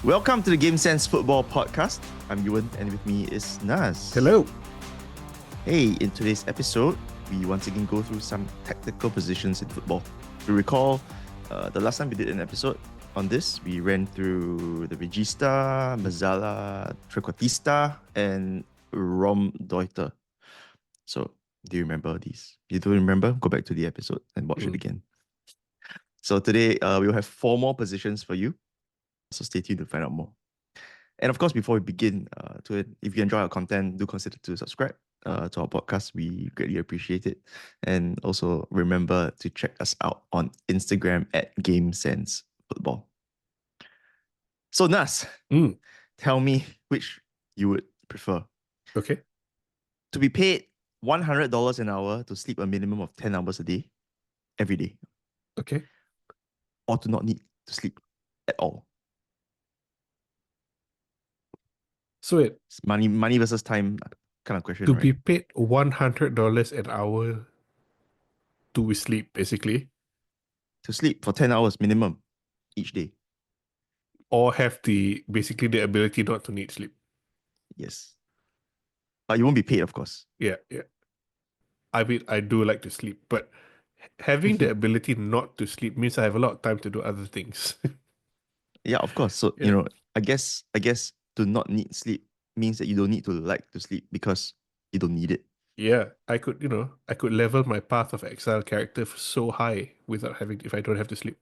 Welcome to the Game Sense Football Podcast. I'm Ewan, and with me is Naz. Hello. Hey, in today's episode, we once again go through some tactical positions in football. To recall, the last time we did an episode on this, we ran through the Regista, Mazzala, Trequartista, and Raumdeuter. So, do you remember these? If you don't remember, go back to the episode and watch it again. So today, we'll have 4 more positions for you. So stay tuned to find out more. And of course, before we begin to it, if you enjoy our content, do consider to subscribe to our podcast. We greatly appreciate it. And also remember to check us out on Instagram at GameSenseFootball. So Nas, tell me which you would prefer. Okay. To be paid $100 an hour to sleep a minimum of 10 hours a day, every day. Okay. Or to not need to sleep at all. So It's money versus time kind of question, to right? be paid $100 an hour to sleep, basically, To sleep for 10 hours minimum each day. or have basically the ability not to need sleep. Yes. But you won't be paid, of course. Yeah. I mean, I do like to sleep, but having the ability not to sleep means I have a lot of time to do other things. Yeah, of course. So, Yeah. I guess to not need sleep means that you don't need to like to sleep because you don't need it. Yeah, I could level my Path of Exile character so high if I don't have to sleep.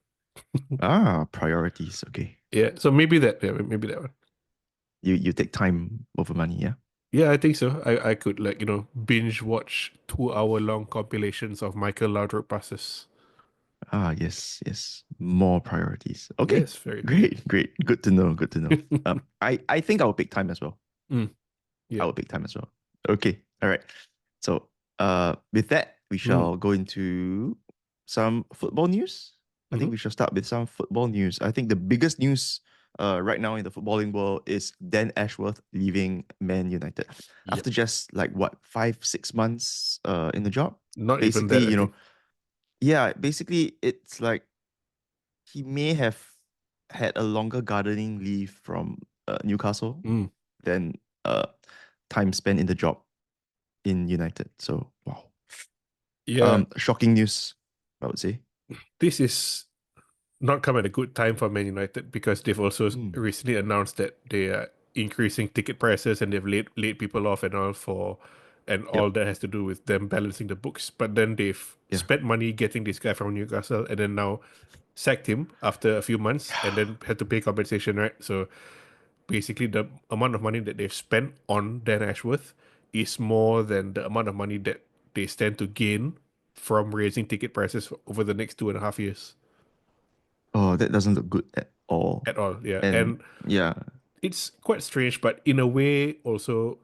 Priorities. Okay. Yeah, so maybe that one. You take time over money, yeah? Yeah, I think so. I could binge watch 2 hour long compilations of Michael Laudrup passes. Yes. More priorities. Okay. Yes, very good. Great. Good to know. Good to know. I think I will pick time as well. Yeah. I will pick time as well. Okay. All right. So, with that, we shall go into some football news. I think we shall start with some football news. I think the biggest news right now in the footballing world is Dan Ashworth leaving Man United after just like what 5-6 months in the job. Not even Basically, that, I think. yeah. Basically, it's like he may have had a longer gardening leave from Newcastle than time spent in the job in United. So wow. Yeah, Shocking news, I would say. this is not come at a good time for Man United because they've also recently announced that they are increasing ticket prices and they've laid people off and all Yep. that has to do with them balancing the books. But then they've Yeah. spent money getting this guy from Newcastle and then now sacked him after a few months and then had to pay compensation, right? So basically the amount of money that they've spent on Dan Ashworth is more than the amount of money that they stand to gain from raising ticket prices over the next 2.5 years. Oh, that doesn't look good at all. At all, yeah. And And yeah. it's quite strange, but in a way also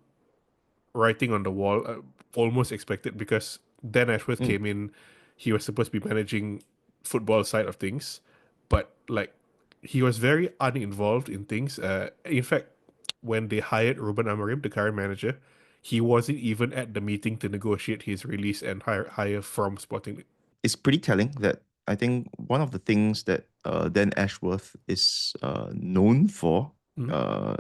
writing on the wall, almost expected because Dan Ashworth Mm. came in, he was supposed to be managing football side of things, but like he was very uninvolved in things. In fact, when they hired Ruben Amorim, the current manager, he wasn't even at the meeting to negotiate his release and hire from Sporting. It's pretty telling that I think one of the things that Dan Ashworth is known for Mm,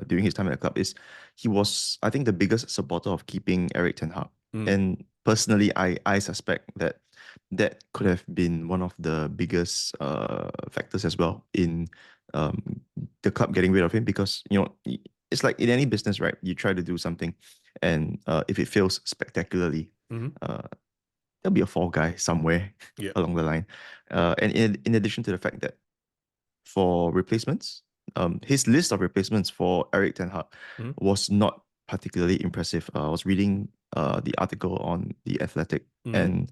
during his time at the club is he was, I think, the biggest supporter of keeping Eric Ten Hag. And personally, I suspect that that could have been one of the biggest factors as well in the club getting rid of him because, it's like in any business, right? You try to do something and if it fails spectacularly, uh, there'll be a fall guy somewhere yeah. along the line. And in addition to the fact that for replacements, his list of replacements for Eric Ten Hag was not particularly impressive. I was reading the article on The Athletic, and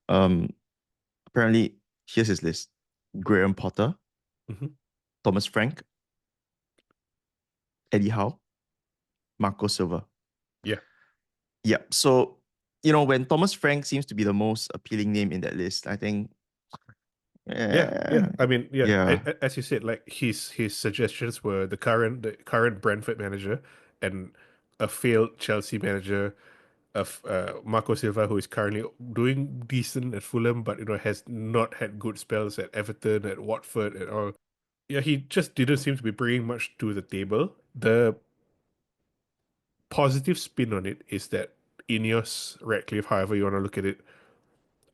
apparently, here's his list: Graham Potter, Thomas Frank, Eddie Howe, Marco Silva. Yeah. Yeah. So, when Thomas Frank seems to be the most appealing name in that list, I think, Yeah. I mean, yeah. yeah. As you said, like his suggestions were the current Brentford manager and a failed Chelsea manager of Marco Silva, who is currently doing decent at Fulham, but has not had good spells at Everton, at Watford, and all. Yeah, he just didn't seem to be bringing much to the table. The positive spin on it is that Ineos, Radcliffe, however you want to look at it,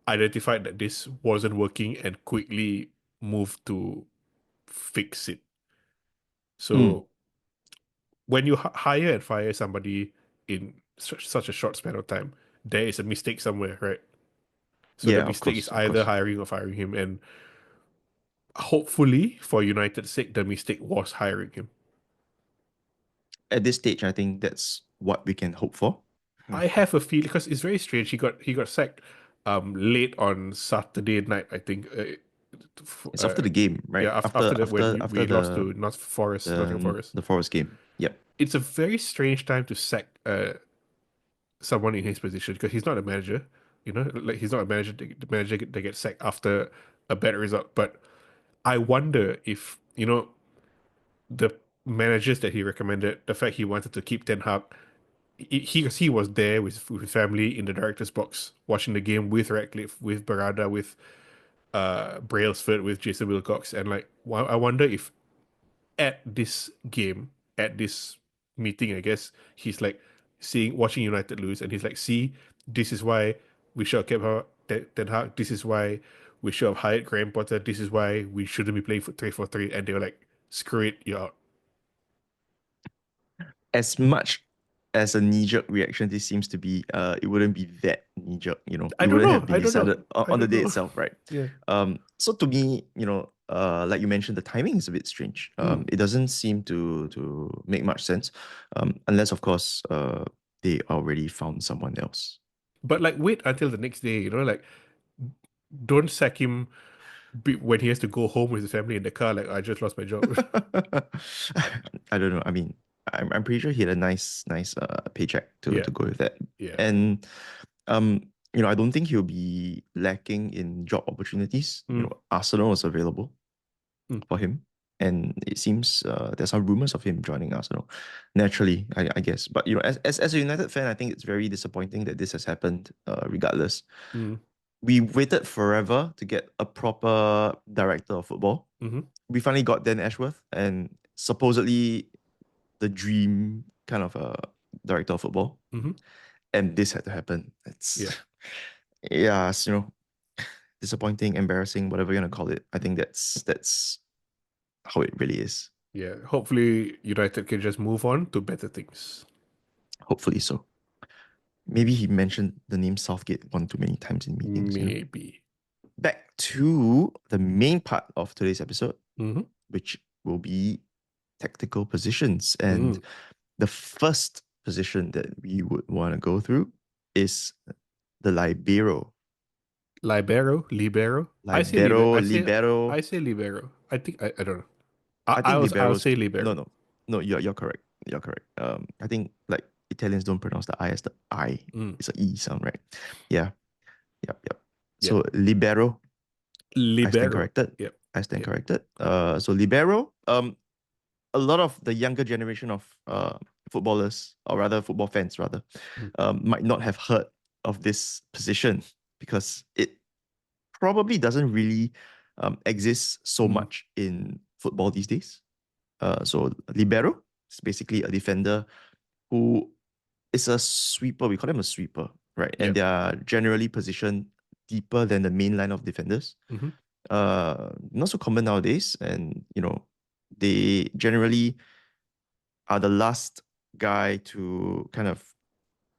identified that this wasn't working and quickly moved to fix it. Mm, So when you hire and fire somebody in such a short span of time, there is a mistake somewhere, right? So the yeah, of mistake is course, of either course. hiring or firing him, and hopefully for United's sake, the mistake was hiring him. At this stage, I think that's what we can hope for. Hmm. I have a feeling because it's very strange. He got sacked late on Saturday night, I think. It's after the game, right? Yeah, after After that when after we after lost to North Forest, Nottingham the Forest. the Forest game. Yep. It's a very strange time to sack someone in his position because he's not a manager. Like he's not a manager. The manager that gets sacked after a bad result. But I wonder if the managers that he recommended, the fact he wanted to keep Ten Hag, he was there with family in the director's box watching the game with Ratcliffe, with Barada, with Brailsford, with Jason Wilcox, and like I wonder if at this game, at this meeting, I guess he's like watching United lose, and he's like, "See, this is why we should have kept Ten Hag. This is why we should have hired Graham Potter. This is why we shouldn't be playing for 3-4-3." And they were like, "Screw it, you're out." As much as a knee-jerk reaction this seems to be, it wouldn't be that knee-jerk, I it don't wouldn't know. have been I don't know. decided I on the don't day know. itself, right? Yeah. So to me, like you mentioned, the timing is a bit strange. Mm. It doesn't seem to make much sense, unless of course, they already found someone else. But like, wait until the next day. Like, don't sack him when he has to go home with his family in the car. Like, I just lost my job. I don't know. I mean, I'm pretty sure he had a nice paycheck to Yeah. to go with that. Yeah. And I don't think he'll be lacking in job opportunities. Mm. Arsenal is available Mm. for him. And it seems there's some rumors of him joining Arsenal. Naturally, I guess. But as a United fan, I think it's very disappointing that this has happened, regardless. Mm. We waited forever to get a proper director of football. Mm-hmm. We finally got Dan Ashworth, and supposedly the dream kind of a director of football, Mm-hmm. and this had to happen. Yeah. Yeah, disappointing, embarrassing, whatever you're gonna call it. I think that's how it really is. Yeah. Hopefully, United can just move on to better things. Hopefully so. Maybe he mentioned the name Southgate one too many times in meetings. Maybe. Back to the main part of today's episode, Mm-hmm. which will be tactical positions. And Mm. the first position that we would want to go through is the libero. Libero. I say libero. Libero. I say libero. I think I don't know. I think I'll liberos. say No, libero. no, no. You're correct. You're correct. I think like Italians don't pronounce the I as the I. Mm. It's a E sound, right? Yeah. Yep. Yep. So libero. I stand Libero. corrected. Yep. I stand Yep. corrected. So libero. A lot of the younger generation of footballers, or rather football fans, rather, Mm. might not have heard of this position because it probably doesn't really exist so Mm. much in football these days. So libero is basically a defender who is a sweeper. We call them a sweeper, right? And they Yep. are generally positioned deeper than the main line of defenders. Mm-hmm. Not so common nowadays, and they generally are the last guy to kind of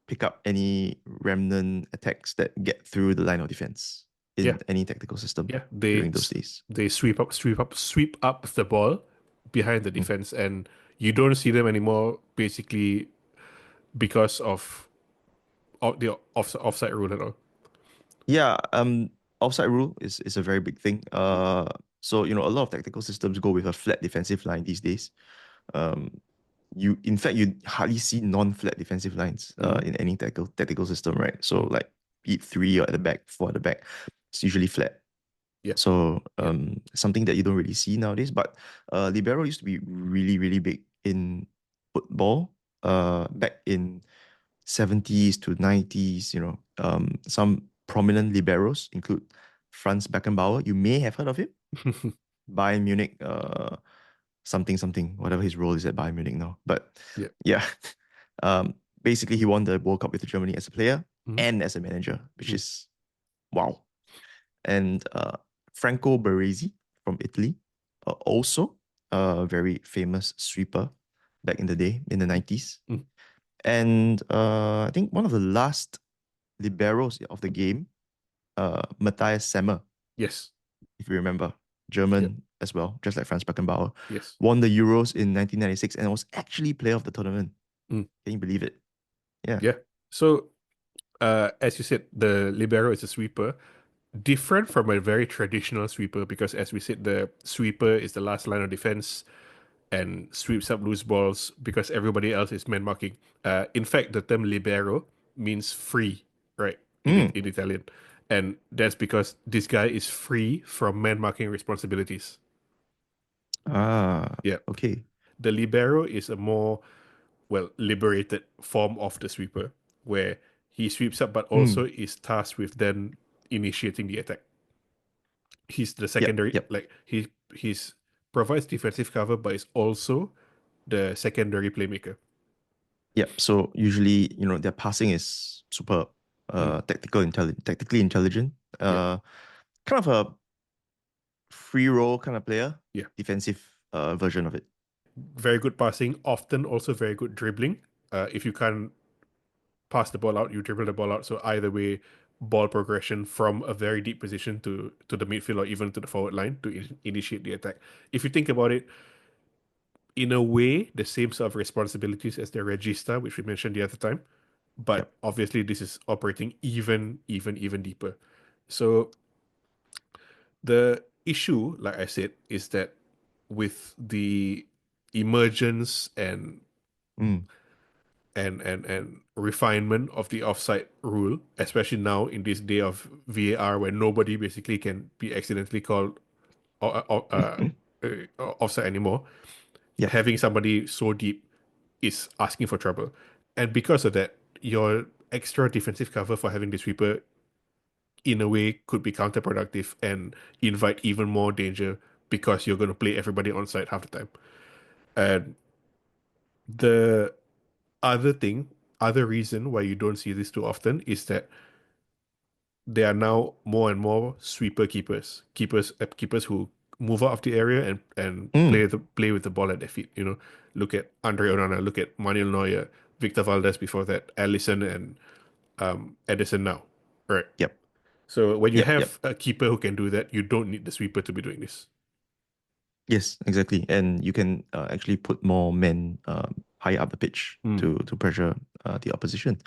pick up any remnant attacks that get through the line of defense Yeah. in any tactical system Yeah. during those days. They sweep up the ball behind the Mm. defense, and you don't see them anymore. Basically, because of the offside rule and all. Yeah, offside rule is a very big thing. So a lot of tactical systems go with a flat defensive line these days. Um, in fact you hardly see non-flat defensive lines Mm-hmm. in any tactical system, right? So Mm. like be it three or at the back, four at the back, it's usually flat. Yep. So Yep. something that you don't really see nowadays. But libero used to be really, really big in football. Back in 70s to 90s, some prominent liberos include Franz Beckenbauer. You may have heard of him. Bayern Munich. something something, whatever his role is at Bayern Munich now. But Yeah. yeah, basically he won the World Cup with Germany as a player Mm-hmm. and as a manager, which Mm. is wow. And Franco Baresi from Italy, also a very famous sweeper back in the day in the 90s. Mm. And I think one of the last liberos of the game, Matthias Sammer, Yes. if you remember, Yep. German as well, just like Franz Beckenbauer, Yes. won the Euros in 1996 and was actually player of the tournament. Mm. Can you believe it? Yeah. Yeah. So, as you said, the libero is a sweeper, different from a very traditional sweeper because, as we said, the sweeper is the last line of defense and sweeps up loose balls because everybody else is man marking. In fact, the term libero means free, right? Mm. In Italian, and that's because this guy is free from man marking responsibilities. Ah, Yeah, okay. the libero is a more liberated form of the sweeper where he sweeps up, but also Mm. is tasked with then initiating the attack. He's the Yep, secondary, yep, like he's provides defensive cover, but is also the secondary playmaker. yep. So usually, their passing is super Mm, tactically intelligent. yeah, Kind of a free role kind of player, yeah. defensive version of it. Very good passing, often also very good dribbling. If you can't pass the ball out, you dribble the ball out. So either way, ball progression from a very deep position to the midfield or even to the forward line to initiate the attack. If you think about it, in a way, the same sort of responsibilities as the regista, which we mentioned the other time. But Yep. obviously, this is operating even deeper. So the issue, like I said, is that with the emergence Mm. and refinement of the offside rule, especially now in this day of VAR, where nobody basically can be accidentally called offside anymore. Yep. Having somebody so deep is asking for trouble, and because of that, your extra defensive cover for having the sweeper in a way could be counterproductive and invite even more danger because you're going to play everybody on side half the time. And the other thing, other reason why you don't see this too often is that there are now more and more sweeper keepers who move out of the area and Mm. play with the ball at their feet. Look at Andre Onana, look at Manuel Neuer, Victor Valdes before that, Allison and Edison now, right? Yep. So when you Yep. Yep. have a keeper who can do that, you don't need the sweeper to be doing this. Yes, exactly. And you can actually put more men high up the pitch Hmm. to pressure the opposition.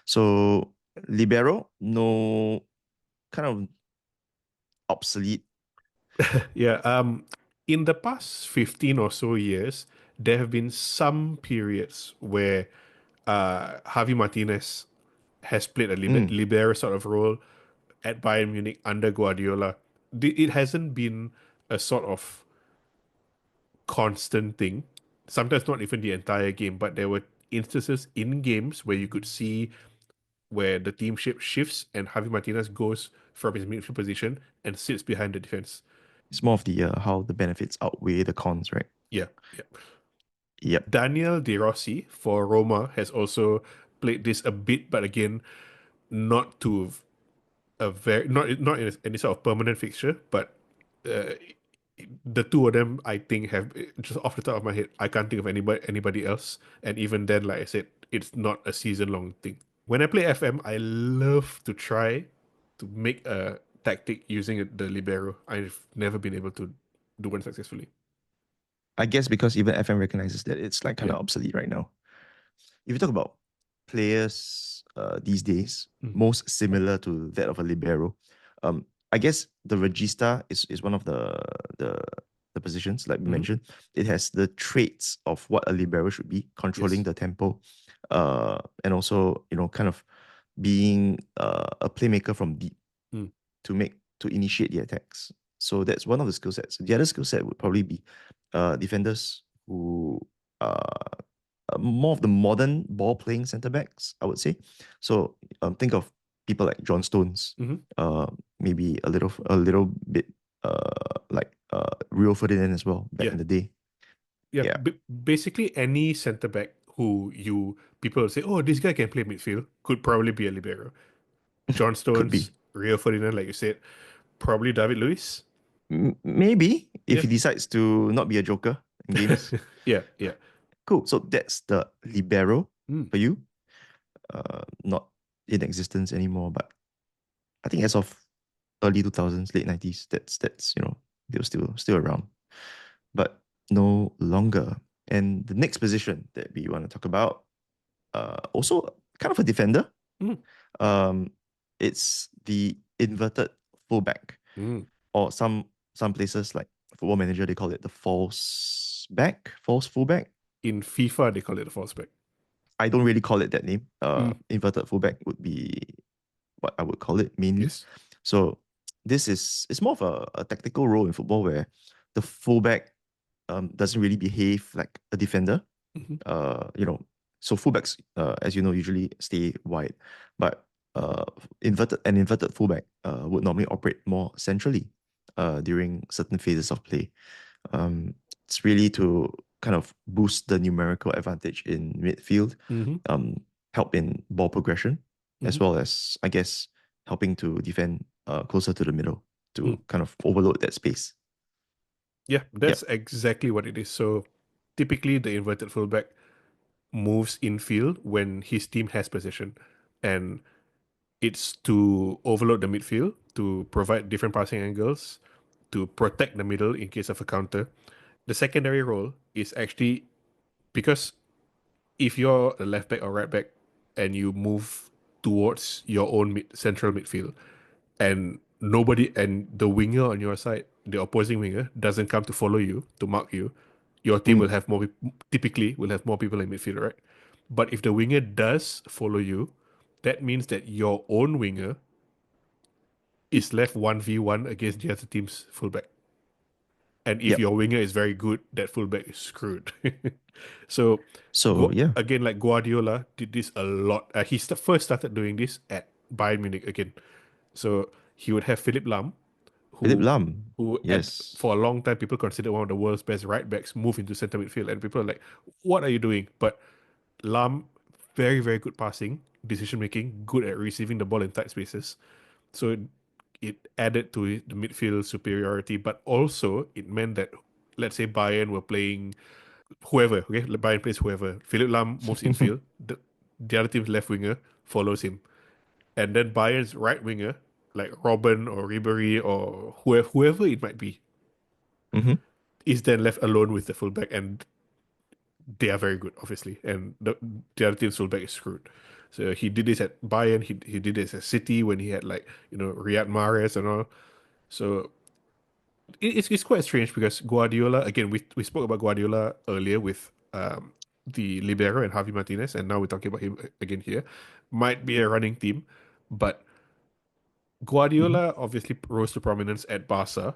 So libero, no, kind of obsolete. Yeah. In the past 15 or so years, there have been some periods where Javi Martinez has played a Mm. libero sort of role at Bayern Munich under Guardiola. It hasn't been a sort of constant thing. Sometimes not even the entire game, but there were instances in games where you could see where the team shape shifts and Javi Martinez goes from his midfield position and sits behind the defense. It's more of the how the benefits outweigh the cons, right? Yeah, yeah. Yep. Daniel De Rossi for Roma has also played this a bit, but again, not to a very not in any sort of permanent fixture, but uh, the two of them I think have just off the top of my head, I can't think of anybody else, and even then, like I said, it's not a season long thing. When I play FM, I love to try to make a tactic using the libero. I've never been able to do one successfully. I guess because even FM recognizes that it's like kind Yeah. of obsolete right now. If you talk about players these days, Mm. most similar to that of a libero, I guess the regista is one of the the positions like we Mm-hmm. mentioned. It has the traits of what a libero should be, controlling Yes. the tempo, and also kind of being a playmaker from deep Mm. to initiate the attacks. So that's one of the skill sets. The other skill set would probably be defenders who are more of the modern ball playing centre backs, I would say. So think of people like John Stones, Mm-hmm. maybe a little bit like Rio Ferdinand as well back Yeah. in the day. yeah, Yeah, basically any center back who you people will say, oh, this guy can play midfield, could probably be a libero. John could Stones, be. Rio Ferdinand, like you said, probably David Luiz. Maybe if Yeah, he decides to not be a joker in games. yeah, yeah. Cool. So that's the libero Mm, for you. Not in existence anymore, but I think as of early 2000s, late 90s, that's they were still around, but no longer. And the next position that we want to talk about, also kind of a defender. mm, Um, it's the inverted fullback, mm. or some places like Football Manager they call it the false fullback. In FIFA, they call it a false back. I don't really call it that name. Mm, Inverted fullback would be what I would call it mainly. yes. So this is it's more of a tactical role in football where the fullback doesn't really behave like a defender. Hmm. You know, so fullbacks, as you know, usually stay wide, but inverted fullback would normally operate more centrally during certain phases of play. Um, it's really to kind of boost the numerical advantage in midfield, Hmm. um, help in ball progression, as Hmm. well as, I guess, helping to defend closer to the middle Mm. to kind of overload that space. Yeah, Yep. that's exactly what it is. So typically, the inverted fullback moves infield when his team has possession, and it's to overload the midfield, to provide different passing angles, to protect the middle in case of a counter. The secondary role is actually because if you're a left back or right back and you move towards your own central midfield, and nobody and the winger on your side, the opposing winger, doesn't come to follow you to mark you, your team will Mm. have more typically will have more people in midfield, right? But if the winger does follow you, that means that your own winger is left 1v1 against the other team's fullback. And if Yep. your winger is very good, that fullback is screwed. So, So yeah. again, like Guardiola did this a lot. First started doing this at Bayern Munich again. So he would have Philip Lahm, Philip who Lam. Yes. for a long time people considered one of the world's best right backs, move into center midfield, and people are like, "What are you doing?" But Lahm, very very good passing, decision making, good at receiving the ball in tight spaces. So it added to the midfield superiority, but also it meant that, let's say Bayern were playing whoever, okay, Bayern plays whoever. Philip Lahm moves infield. The other team's left winger follows him, and then Bayern's right winger, like Robben or Ribery or whoever it might be, Hmm. is then left alone with the fullback, and they are very good, obviously, and the other team's fullback is screwed. So he did this at Bayern. He did this at City when he had, like, Riyad Mahrez and all. So it's quite strange because Guardiola, again, we spoke about Guardiola earlier with the libero and Javi Martinez, and now we're talking about him again here. Might be a running team, but Hmm. Guardiola obviously rose to prominence at Barca,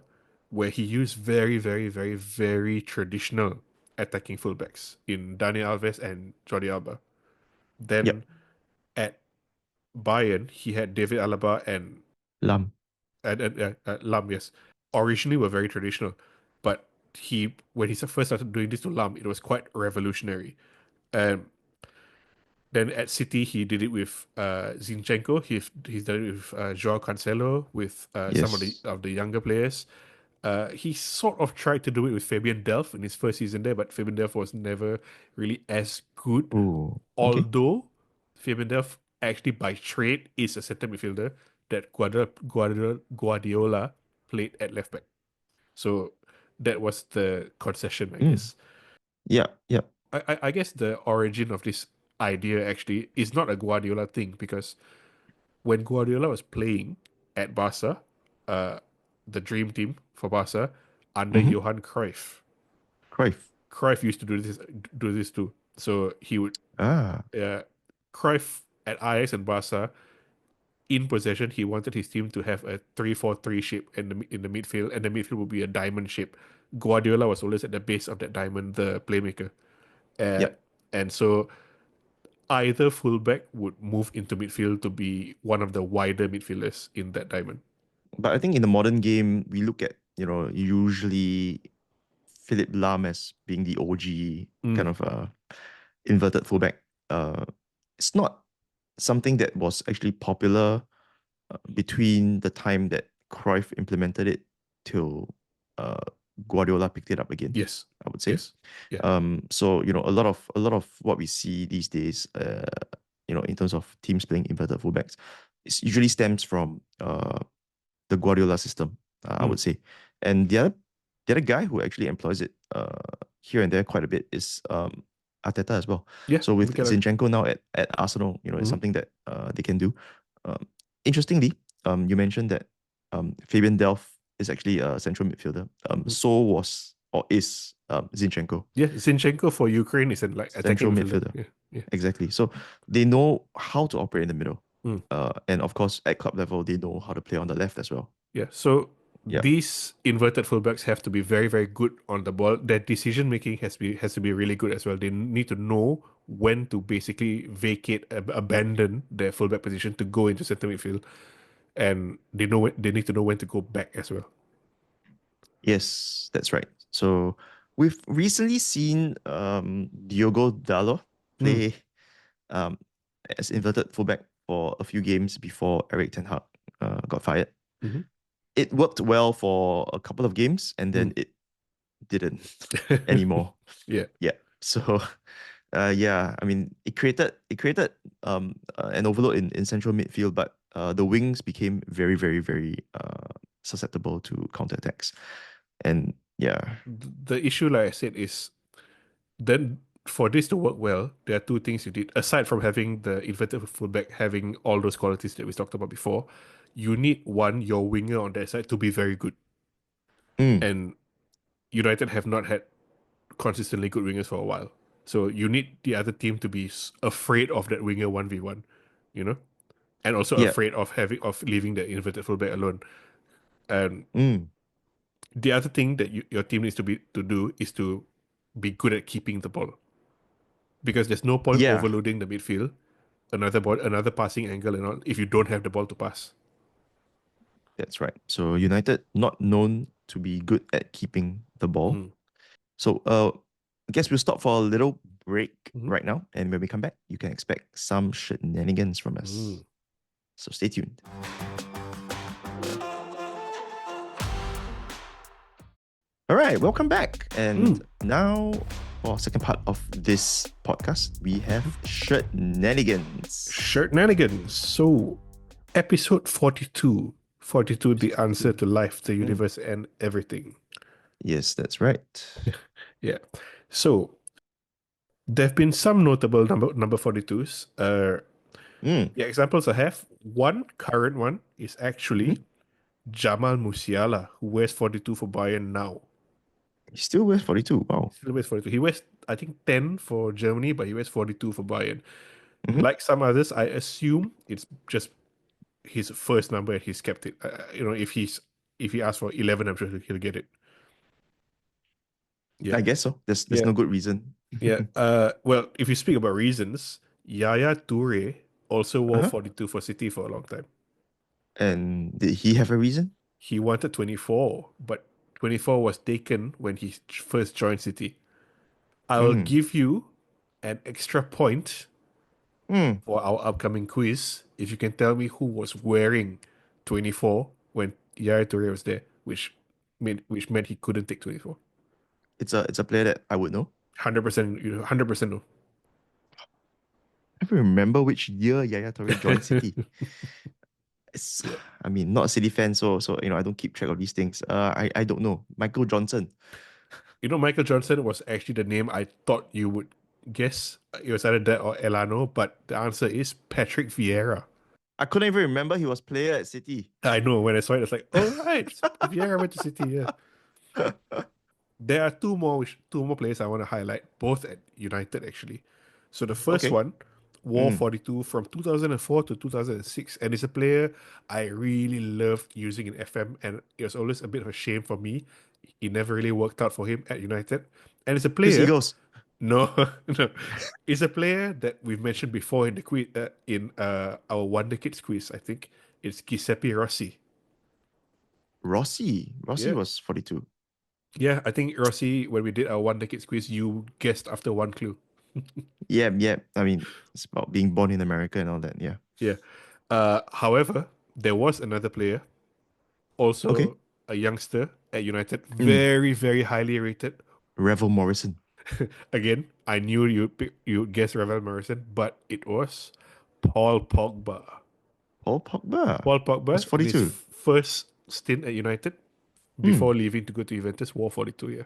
where he used very, very, very, very traditional attacking fullbacks in Dani Alves and Jordi Alba. Yep. Then at Bayern, he had David Alaba and Lam. Lam. Yes, originally were very traditional, but when he first started doing this to Lam, it was quite revolutionary. And then at City, he did it with Zinchenko. He's done it with Joao Cancelo, with some of the Yes. younger players. He sort of tried to do it with Fabian Delph in his first season there, but Fabian Delph was never really as good. Oh, okay. Although Fabian Delph actually by trade is a center midfielder that Guardiola played at left back. So that was the concession, I Mm. guess. Yeah. Yeah. I guess the origin of this idea actually is not a Guardiola thing, because when Guardiola was playing at Barca, uh, the dream team for Barca under Mm-hmm. Johan Cruyff, Cruyff. Cruyff used to do this too. So he would Ah. uh, Cruyff at Ajax and Barca in possession. He wanted his team to have a 3-4-3 shape in the midfield, and the midfield would be a diamond shape. Guardiola was always at the base of that diamond, the playmaker, uh, Yep. and so either fullback would move into midfield to be one of the wider midfielders in that diamond. But I think in the modern game, we look at, usually Philip Lahm as being the OG kind Mm. of inverted fullback. Uh, it's not something that was actually popular between the time that Cruyff implemented it till uh, Guardiola picked it up again. Yes. I would say. Yes. Yeah. So a lot of what we see these days, in terms of teams playing inverted fullbacks, it usually stems from the Guardiola system, I Mm. would say. And the other guy who actually employs it here and there quite a bit is Arteta as well. Yeah. So with Mikel Arteta. Zinchenko now at Arsenal, it's Mm. something that they can do. Um, Interestingly, you mentioned that Fabian Delph is actually a central midfielder. Mhm. So was or is Zinchenko Yeah. Zinchenko for Ukraine is an like attacking central midfielder. midfielder. Yeah. Yeah. Exactly. So they know how to operate in the middle. Mm. And of course, at club level, they know how to play on the left as well. Yeah. So Yeah. these inverted fullbacks have to be very, very good on the ball. Their decision making has to be really good as well. They need to know when to basically vacate, abandon their fullback position to go into center midfield, and they need to know when to go back as well. Yes, that's right. So we've recently seen Diogo Dalot Mm. play um, as inverted fullback for a few games before Eric Ten Hag got fired. Hmm. It worked well for a couple of games, and Mm. then it didn't anymore. Yeah. Yeah. So yeah, I mean, it created an overload in central midfield, but the wings became very, very, very susceptible to counterattacks. And yeah, The issue, like I said, is then for this to work well, there are two things you did. Aside from having the inverted fullback having all those qualities that we talked about before, you need one, your winger on that side to be very good. mm, And United have not had consistently good wingers for a while. So you need the other team to be afraid of that winger 1v1, you know? And also yeah, afraid of leaving the inverted fullback alone. And mm, the other thing that your team needs to do is to be good at keeping the ball. Because there's no point yeah, overloading the midfield, another passing angle and all if you don't have the ball to pass. that's right. So United not known to be good at keeping the ball. Mm. So I guess we'll stop for a little break Mhm. right now, and when we come back, you can expect some shenanigans from us. Mm. So stay tuned. All right, welcome back. And Mm. now for second part of this podcast, we have shenanigans. Shenanigans. So, episode 42. 42, the answer to life, the Mm, universe, and everything. yes, that's right. Yeah. So, there have been some notable number 42s. Mm, The examples I have, one current one is mhm. actually Jamal Musiala, who wears 42 for Bayern now. He still wears 42. Wow. Still wears 42. He wears, I think, 10 for Germany, but he wears 42 for Bayern. Mhm. Like some others, I assume it's just his first number and he's kept it. If he asks for 11, I'm sure he'll get it. Yeah. I guess so. There's Yeah. no good reason. Yeah. Well, if you speak about reasons, Yaya Toure also wore Uh-huh. 42 for City for a long time. And did he have a reason? He wanted 24, but 24 was taken when he first joined City. I will Mm, give you an extra point mm. for our upcoming quiz if you can tell me who was wearing 24 when Yaya Toure was there, which meant he couldn't take 24. It's a player that I would know. 100%, 100% no. I don't remember which year Yaya Toure joined City. It's, Yeah. I mean, not a City fan, so I don't keep track of these things. I don't know. Michael Johnson. Michael Johnson was actually the name I thought you would guess. It was either that or Elano, but the answer is Patrick Vieira. I couldn't even remember he was player at City. I know when I saw it, it's like, oh right, Vieira went to City. Yeah, there are two more players I want to highlight, both at United actually. So the first Okay. one wore Mm. 42 from 2004 to 2006, and it's a player I really loved using in FM, and it was always a bit of a shame for me. It never really worked out for him at United, and it's a Chris player. Eagles. No, no, it's a player that we've mentioned before in the quiz in our Wonder Kids quiz. I think it's Giuseppe Rossi. Rossi. Rossi Yeah, was 42. Yeah, I think Rossi, when we did our 1 decade quiz, you guessed after one clue. Yeah, yeah. I mean, it's about being born in America and all that. Yeah. Yeah. However, there was another player, Okay. also a youngster at United, Mm. very, very highly rated. Revel Morrison. Again, I knew you guess Ravel Morrison, but it was Paul Pogba. Paul Pogba. Paul Who's Pogba, in his 42. first stint at United Hmm. before leaving to go to Juventus, wore 42. Yeah.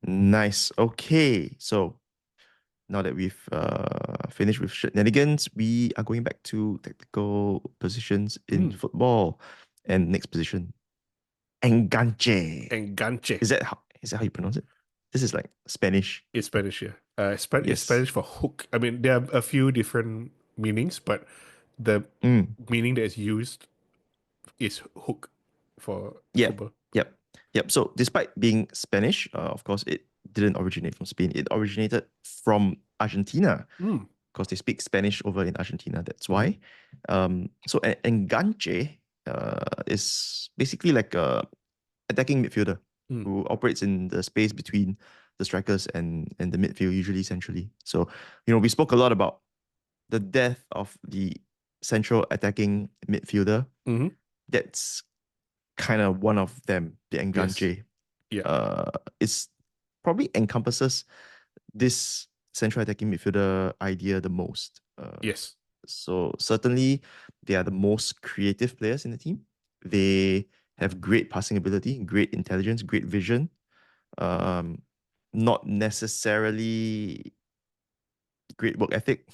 Nice. Okay. So now that we've finished with shenanigans, we are going back to tactical positions in Mm. football. And next position, enganche. Enganche. Is that how you pronounce it? This is like Spanish. It's Spanish, yeah. It's Yes. Spanish for hook. I mean, there are a few different meanings, but the Mm. meaning that is used is hook for Yep. football. Yep. Yep. So despite being Spanish, of course, it didn't originate from Spain. It originated from Argentina Mm. because they speak Spanish over in Argentina. That's Mm-hmm. why. So enganche is basically like a attacking midfielder Mm. who operates in the space between the strikers and the midfield, usually centrally. So, we spoke a lot about the death of the central attacking midfielder. Mm-hmm. That's kind of one of them, the Yes. enganche. Yeah. Uh, it's probably encompasses this central attacking midfielder idea the most. Yes. So certainly they are the most creative players in the team. They have great passing ability, great intelligence, great vision. Um, Not necessarily great work ethic.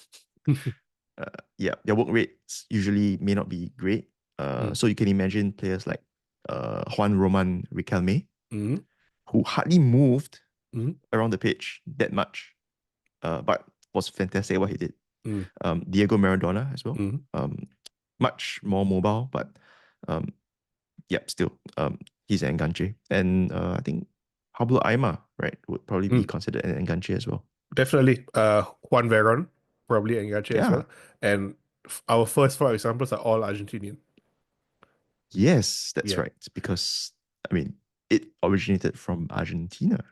Yeah, their work rates usually may not be great. Mm. So you can imagine players like Juan Roman Riquelme, Mm-hmm. who hardly moved Mm-hmm. around the pitch that much, but was fantastic at what he did. Mm-hmm. Diego Maradona as well. Mm-hmm. Um, Much more mobile, but um, yeah, still, he's an enganche. And I think Pablo Aimar, right, would probably be Mm. considered an enganche as well. Definitely. Juan Veron, probably Enganche as Yeah, well. And our first four examples are all Argentinian. yes, that's Yeah. right. Because, I mean, it originated from Argentina.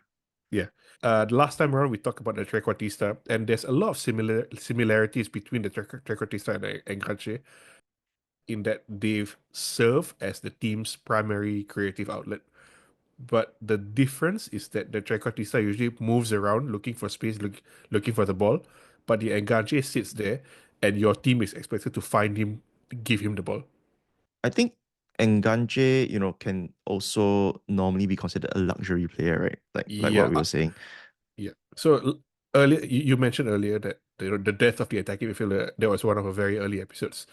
Yeah. The last time around, we talked about the Trequartista, and there's a lot of similarities between the Trequartista and the Enganche in that they've served as the team's primary creative outlet. But the difference is that the Trequartista usually moves around looking for space, looking for the ball, but the Enganche sits there, and your team is expected to find him, give him the ball. I think enganche, can also normally be considered a luxury player, right? Like what Yeah, we were saying. yeah. So earlier, you mentioned earlier that the death of the attacking midfielder, that was one of our very early episodes.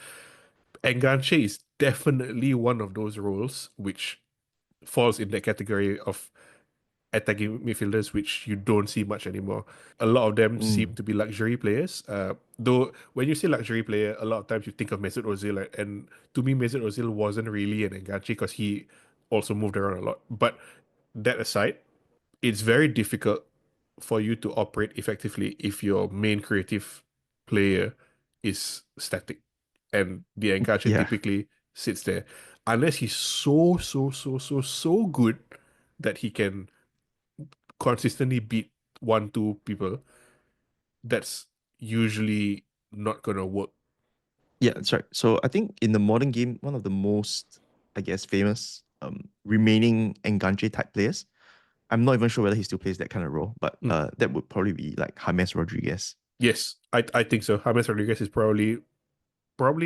Enganche is definitely one of those roles which falls in that category of attacking midfielders, which you don't see much anymore. A lot of them seem Mm. to be luxury players. Though when you say luxury player, a lot of times you think of Mesut Ozil, and to me, Mesut Ozil wasn't really an Enganche because he also moved around a lot. But that aside, it's very difficult for you to operate effectively if your main creative player is static, and the Enganche Yeah. typically sits there unless he's so good that he can consistently beat one, two people. That's usually not gonna work. Yeah, that's right. So I think in the modern game, one of the most, I guess, famous remaining enganche type players. I'm not even sure whether he still plays that kind of role, but Mm. that would probably be like James Rodriguez. Yes, I think so. James Rodriguez is probably,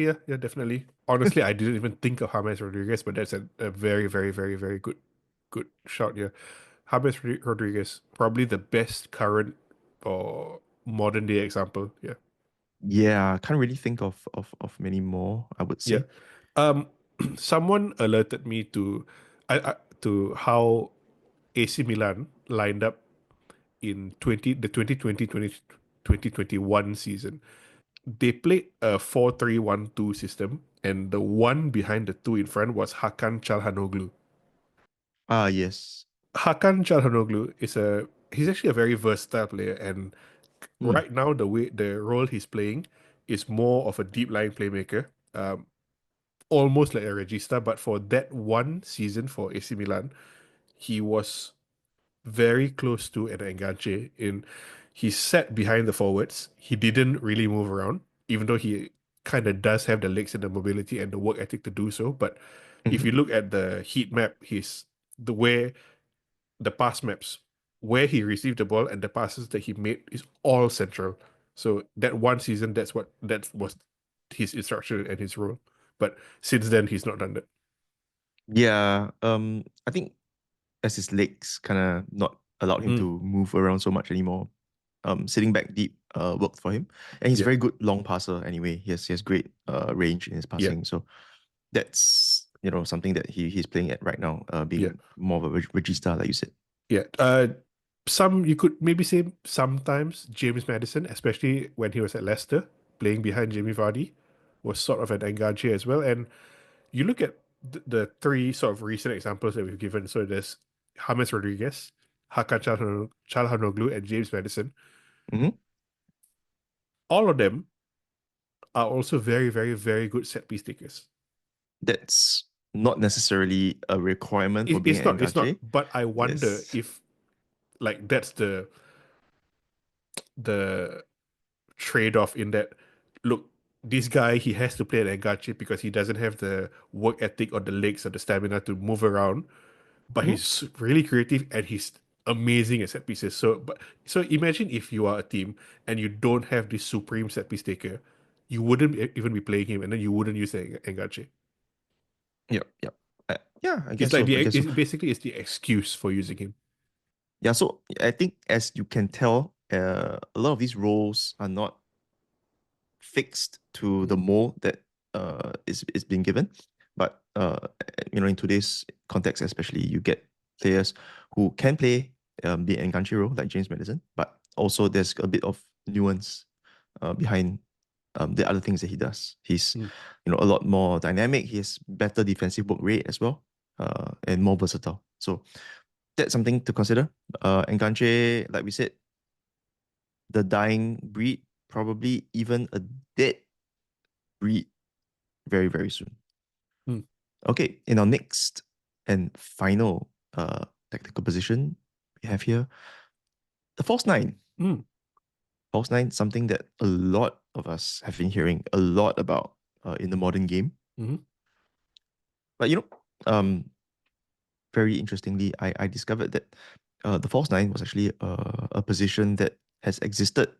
yeah, yeah, definitely. Honestly, I didn't even think of James Rodriguez, but that's a very, very, very, very good shot. Yeah, James Rodriguez, probably the best current or modern day example. Yeah, Yeah, can't really think of many more, I would yeah. say. Um, someone alerted me to to how AC Milan lined up in 2021 season. They played a 4-3-1-2 system, and the one behind the two in front was Hakan Çalhanoğlu. Ah, yes. Hakan Çalhanoğlu he's actually a very versatile player, and Hmm. right now the role he's playing is more of a deep line playmaker, almost like a regista. But for that one season for AC Milan, he was very close to an enganche in he sat behind the forwards. He didn't really move around, even though he kind of does have the legs and the mobility and the work ethic to do so. But if Hmm. you look at the heat map, his the way the pass maps, where he received the ball and the passes that he made is all central. So that one season, that was his instruction and his role. But since then, he's not done that. Yeah, I think as his legs kind of not allowed him Mm, to move around so much anymore, sitting back deep worked for him, and he's a yeah, very good long passer anyway. He has great range in his yeah, passing, so that's something that he's playing at right now, yeah, being more of a regista, like you said. yeah. Some you could maybe say sometimes James Madison, especially when he was at Leicester, playing behind Jamie Vardy, was sort of an enganche as well. And you look at the three sort of recent examples that we've given. So there's James Rodriguez, Hakan Çalhanoğlu, and James Madison. Hmm. All of them are also very, very, very good set piece takers. That's not necessarily a requirement for being an It's not. engache. But I wonder Yes. if like that's the trade-off in that. Look, this guy he has to play an engache because he doesn't have the work ethic or the legs or the stamina to move around. But Mhm. he's really creative and he's amazing at set pieces. So imagine if you are a team and you don't have this supreme set piece taker, you wouldn't even be playing him, and then you wouldn't use the Engache. Yep, yep. Yeah, I It's guess like so. I guess so. basically it's the excuse for using him. Yeah, so I think as you can tell, a lot of these roles are not fixed to the Mm, mold that is being given. But in today's context, especially, you get players who can play the Enganche role, like James Madison, but also there's a bit of nuance behind the other things that he does. He's mm, a lot more dynamic. He has better defensive work rate as well, and more versatile. So that's something to consider. Enganche, like we said, the dying breed, probably even a dead breed very, very soon. mm, Okay, in our next and final tactical position, we have here the false nine. mm, False nine, something that a lot of us have been hearing a lot about in the modern game. mm, But very interestingly, I discovered that the false nine was actually a position that has existed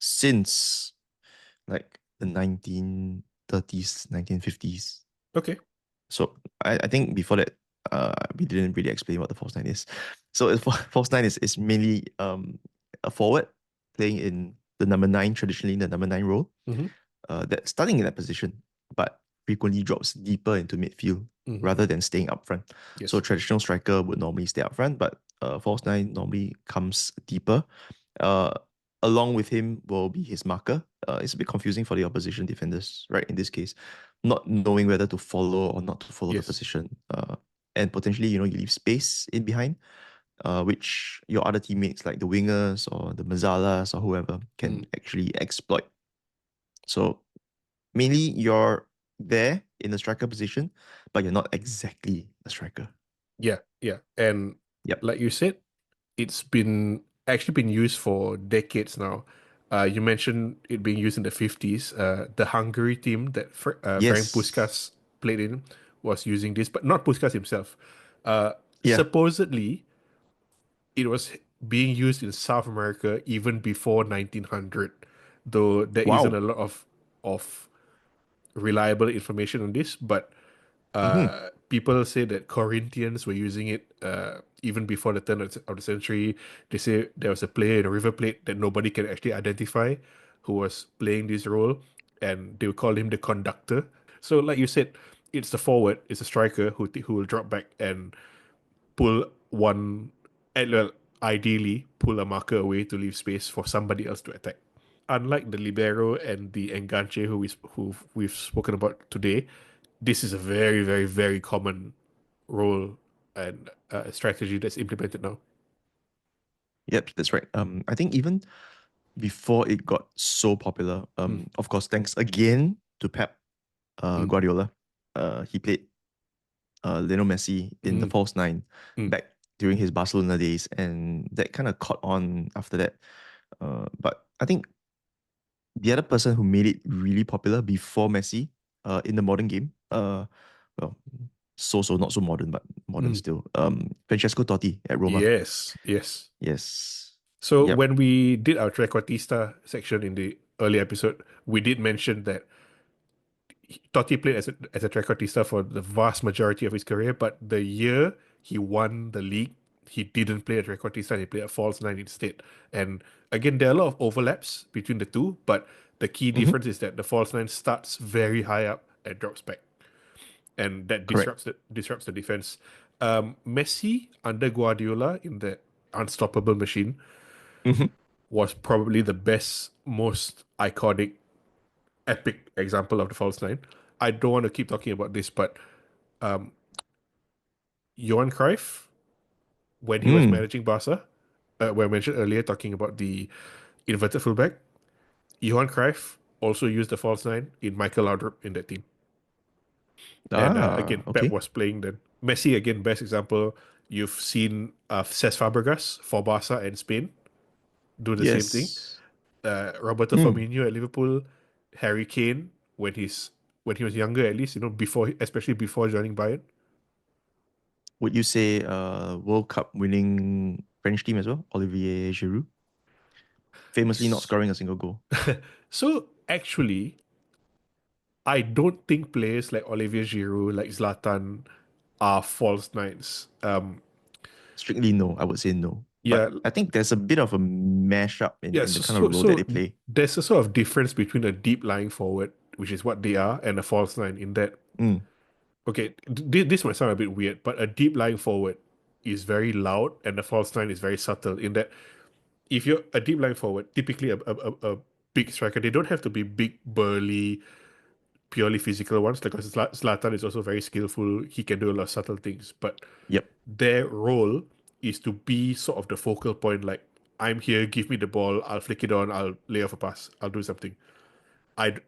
since like the 1930s, 1950s. okay. So I think before that, we didn't really explain what the false nine is. So the false nine is mainly a forward playing in the number nine, traditionally the number nine role, Mm-hmm, that starting in that position, but frequently drops deeper into midfield mm-hmm. rather than staying up front. So Yes. traditional striker would normally stay up front, but false nine normally comes deeper. Uh, Along with him will be his marker. It's a bit confusing for the opposition defenders, right? In this case, not knowing whether to follow or not to follow the Yes. position. And potentially, you leave space in behind, which your other teammates like the wingers or the Mazalas or whoever can Mm. actually exploit. So mainly you're there in the striker position, but you're not exactly a striker. Yeah, yeah. And Yep. like you said, it's been actually been used for decades now. You mentioned it being used in the 50s. The Hungary team that Frank Yes. Puskás played in was using this, but not Puskás himself. Yeah. Supposedly, it was being used in South America even before 1900, though there isn't a Wow. lot of reliable information on this. But Mm-hmm. people say that Corinthians were using it even before the turn of the century. They say there was a player in the River Plate that nobody can actually identify who was playing this role, and they would call him the conductor. So, like you said, it's the forward, it's a striker who will drop back and pull one, and well, ideally pull a marker away to leave space for somebody else to attack. Unlike the libero and the enganche who we've spoken about today, this is a very, very, very common role and strategy that's implemented now. Yep, that's right. I think even before it got so popular, Mm, of course, thanks again to Pep mm, Guardiola. He played Lionel Messi in the mm, false nine mm, back during his Barcelona days, and that kind of caught on after that. But I think the other person who made it really popular before Messi, in the modern game, well, so not so modern, but modern Mm. still. Francesco Totti at Roma. Yes, yes. Yes. So Yep. when we did our Trequartista section in the early episode, we did mention that Totti played as a trequartista for the vast majority of his career, but the year he won the league, he didn't play a trequartista, he played a false nine instead. And again, there are a lot of overlaps between the two, but the key Hmm. difference is that the false nine starts very high up and drops back, and that Correct. disrupts the defense. Messi under Guardiola in the unstoppable machine Hmm. was probably the best, most iconic, epic example of the false nine. I don't want to keep talking about this, but Johan Cruyff, when he was Mm. managing Barca, we mentioned earlier talking about the inverted fullback, Johan Cruyff also used the false nine in Michael Laudrup in that team. And Ah, again, Pep okay. was playing then. Messi, again, best example. You've seen Cesc Fabregas for Barca and Spain do the same thing. Yes. Roberto Mm. Firmino at Liverpool, Harry Kane when he was younger, at least before, especially before joining Bayern. Would you say World Cup winning French team as well? Olivier Giroud, famously not scoring a single goal. So actually, I don't think players like Olivier Giroud, like Zlatan, are false nines. Strictly no, I would say no. Yeah, But I think there's a bit of a mashup yeah. in the kind of role that they play. There's a sort of difference between a deep lying forward, which is what they are, and a false nine. In that, Mm. okay, this might sound a bit weird, but a deep lying forward is very loud, and the false nine is very subtle. In that, if you're a deep lying forward, typically a big striker, they don't have to be big, burly, purely physical ones. Like Zlatan is also very skillful. He can do a lot of subtle things, but Yep. their role is to be sort of the focal point. Like, I'm here, give me the ball, I'll flick it on, I'll lay off a pass, I'll do something.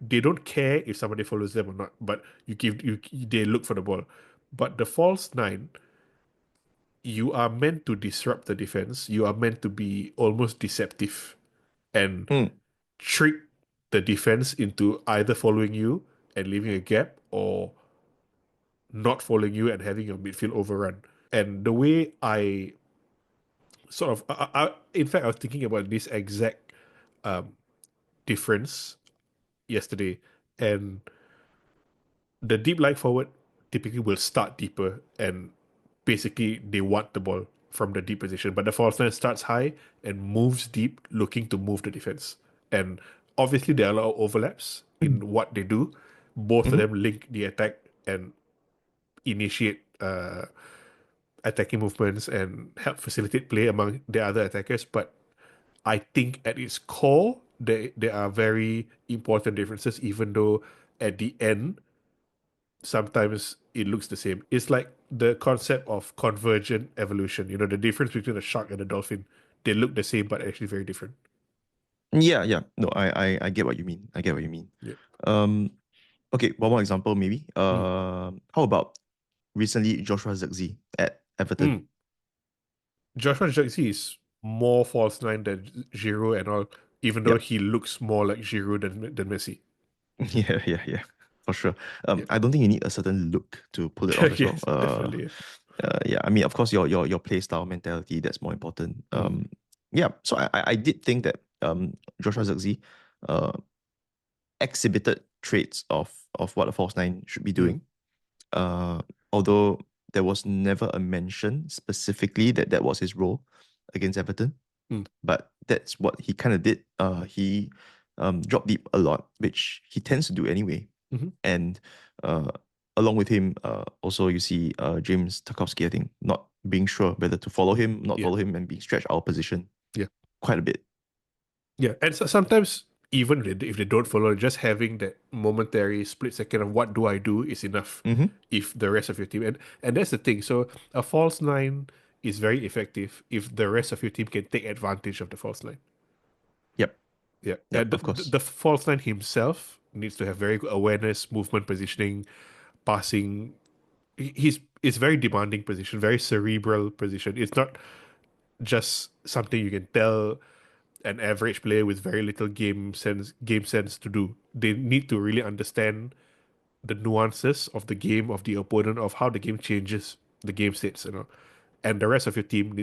They don't care if somebody follows them or not, but they look for the ball. But the false nine, you are meant to disrupt the defense. You are meant to be almost deceptive and Mm. trick the defense into either following you and leaving a gap, or not following you and having your midfield overrun. And the way I sort of, in fact, I was thinking about this exact um, difference yesterday. And the deep line forward typically will start deeper, and basically they want the ball from the deep position. But the false nine starts high and moves deep, looking to move the defense. And obviously, there are a lot of overlaps Mm. in what they do. Both of Mhm. them link the attack and initiate attacking movements and help facilitate play among the other attackers. But I think at its core, there are very important differences, even though at the end, sometimes it looks the same. It's like the concept of convergent evolution. The difference between a shark and a dolphin. They look the same, but actually very different. Yeah, yeah. No, I get what you mean. I get what you mean. Yeah. Um, okay, one more example maybe. Mm. How about recently Joshua Zirkzee at Everton? Mm. Joshua Zirkzee is more false nine than Giroud and all, even though Yep. he looks more like Giroud than Messi. Yeah, yeah, yeah. For sure. Yeah. I don't think you need a certain look to pull it off as well. Yes, definitely. Yeah. Yeah. I mean, of course, your play style mentality that's more important. Mm. Yeah. So I did think that Joshua Zirkzee uh exhibited traits of what a false nine should be Mm. doing. Uh, although there was never a mention specifically that that was his role against Everton, Mm. but that's what he kind of did. He dropped deep a lot, which he tends to do anyway. Mhm. And uh, along with him, also you see James Tarkowski, I think, not being sure whether to follow him, not Yeah. follow him, and being stretched out of position Yeah. quite a bit. Yeah. And so sometimes, even if they don't follow, just having that momentary split second of what do I do is enough Mm-hmm. if the rest of your team, and that's the thing. So a false nine is very effective if the rest of your team can take advantage of the false nine. Yep. Yeah. Yep. And Of course. the false nine himself needs to have very good awareness, movement, positioning, passing. He's it's very demanding position, very cerebral position. It's not just something you can tell an average player with very little game sense to do. They need to really understand the nuances of the game, of the opponent, of how the game changes the game states, and the rest of your team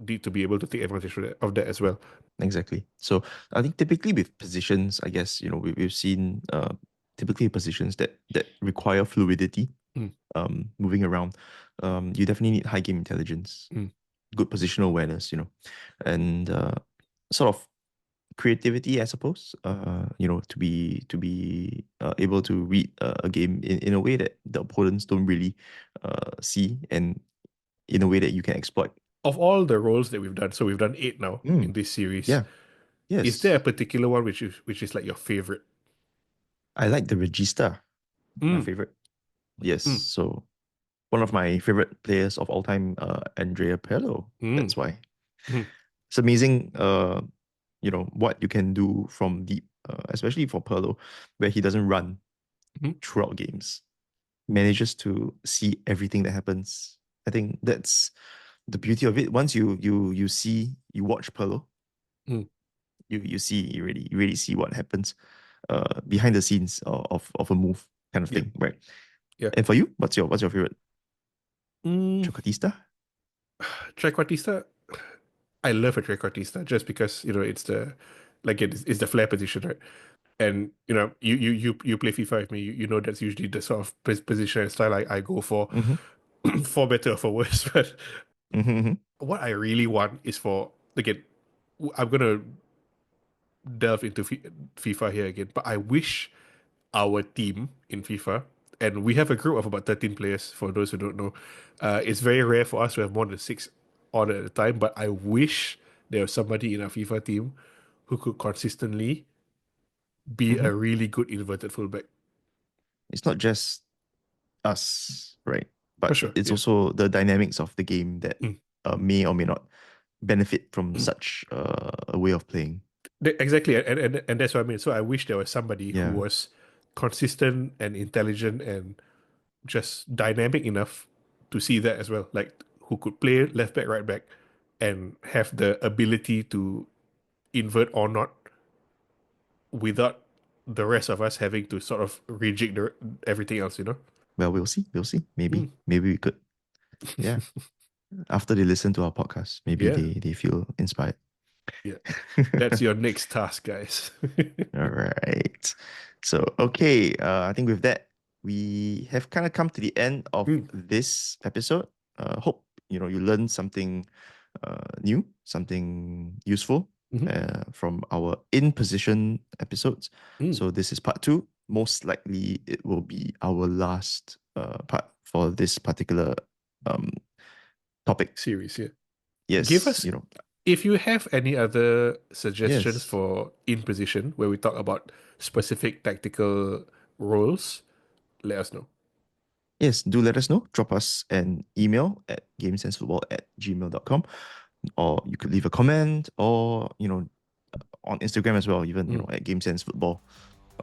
need to be able to take advantage of that as well. Exactly. So I think typically with positions, I guess, we've seen typically positions that require fluidity, Mm, moving around. You definitely need high game intelligence, mm, good positional awareness, and sort of creativity, I suppose. To be able to read a game in a way that the opponents don't really see, and in a way that you can exploit. Of all the roles that we've done, so we've done 8 now in Mm, this series. yeah. Is there a Yes. particular one which is like your favorite? I like the Regista, my Mm, favorite. Yes. mm, So one of my favorite players of all time, Andrea Pirlo. mm, That's why. mm, It's amazing, what you can do from deep, especially for Pirlo, where he doesn't run mm, throughout games, manages to see everything that happens. I think that's the beauty of it. Once you watch Pirlo, mm. you really see what happens behind the scenes of a move kind of Yeah, thing, right? yeah. And for you, what's your favorite? Mm, Chocolatista? Trequartista, I love a trequartista just because it's the like it's the flair position, right? And you play FIFA with me, you know that's usually the sort of position and style I go for, Mm-hmm. for better or for worse. But Mm-hmm. what I really want is for again, I'm gonna delve into FIFA here again, but I wish our team in FIFA, and we have a group of about 13 players, for those who don't know. It's very rare for us to have more than six on at a time, but I wish there was somebody in our FIFA team who could consistently be Mm-hmm. a really good inverted fullback. It's not just us, right? For But sure, it's yeah. also the dynamics of the game that Mm. may or may not benefit from such a way of playing. Exactly, and that's what I mean. So I wish there was somebody who Yeah. was consistent and intelligent and just dynamic enough to see that as well. Like who could play left back, right back, and have the ability to invert or not without the rest of us having to sort of rejig everything else. Well, we'll see. We'll see. Hmm. Maybe we could. Yeah. After they listen to our podcast, maybe Yeah, they feel inspired. yeah. That's your next task, guys. All right. So, okay, I think with that, we have kind of come to the end of Mm, this episode. Hope you learned something new, something useful mhm, from our in position episodes. mm. So this is part two. Most likely, it will be our last part for this particular um topic. Series, yeah. Give Yes, us if you have any other suggestions yes. for in position where we talk about specific tactical roles, let us know. Yes, do let us know. Drop us an email at gamesensefootball@gmail.com, or you could leave a comment, or on Instagram as well, even Mm, at GameSenseFootball,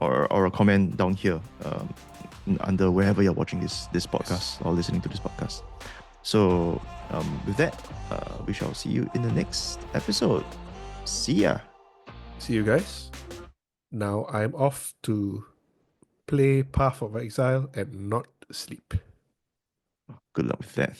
or a comment down here, under wherever you're watching this yes. podcast or listening to this podcast. So with that, we shall see you in the next episode. See ya. See you guys. Now I'm off to play Path of Exile and not sleep. Good luck with that.